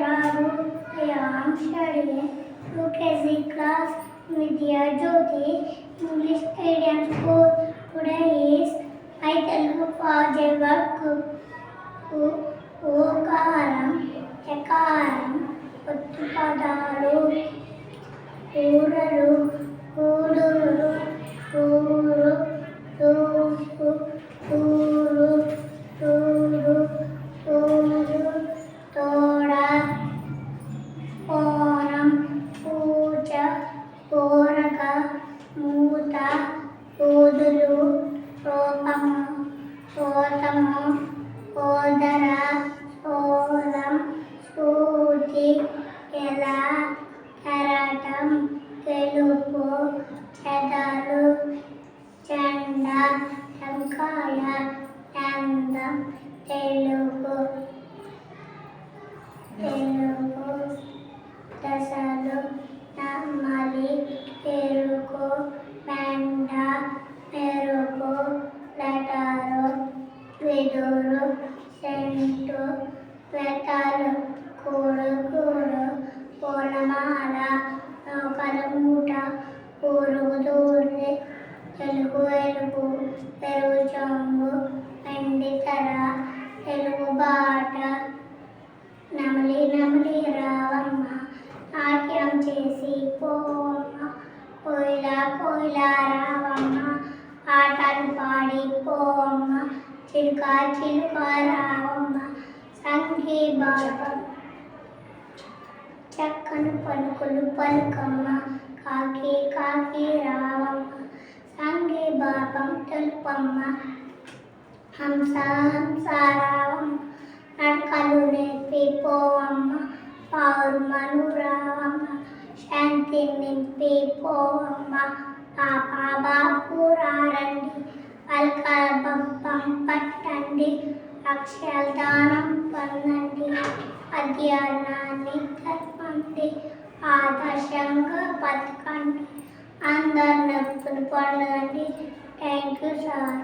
Raru. I am studying UKG class Vidya Jyoti English Medium School. Today is I Telugu project work. ఓకారం ఎకారం ఒత్తు పదాలు ఊరలు ఊడులు ఊరు తూపు ఊరు తూరు ఊరు తోడ కోణం పూజ కోరక మూత ఊదులు రూపము పోతము ఓదర సోలం స్ఫూర్తి ఎలా కెరటం తెలుపు చెదలు చెండ టెంకాయ నందం తెలుగు దశలు నమ్మలి పెరుగు మెండ మెరుగు లెటరు విదురు సెంటు వెతలు కూడు పూలమాల నౌకల మూట ఊరుగు దూరి తెలుగు ఎలుగు పెరుగు చొంగు వెండి తెర తెలుగు బాట నమలి రావమ్మ నాట్యం చేసి పోవమ్మ కోయిల రావమ్మ పాటలు పాడి పోవమ్మ చిలుక రావమ్మ సంఘీభావం చక్కని పలుకులు పలుకమ్మ కాకి రావమ్మ సంఘీభావం తెలుపమ్మ హంస రావమ్మ నడకలు నేర్పి పోవమ్మ పౌర్మను రావమ్మ శాంతి నింపి పోవమ్మ బాపు రారండి అల్కబబ్బం పట్టండి అక్షరాల దానం పొందండి అధ్యయనాన్ని తెలపండి ఆదర్శంగా బతకండి అందరి నొప్పులు పొందండి థ్యాంక్ యూ సార్.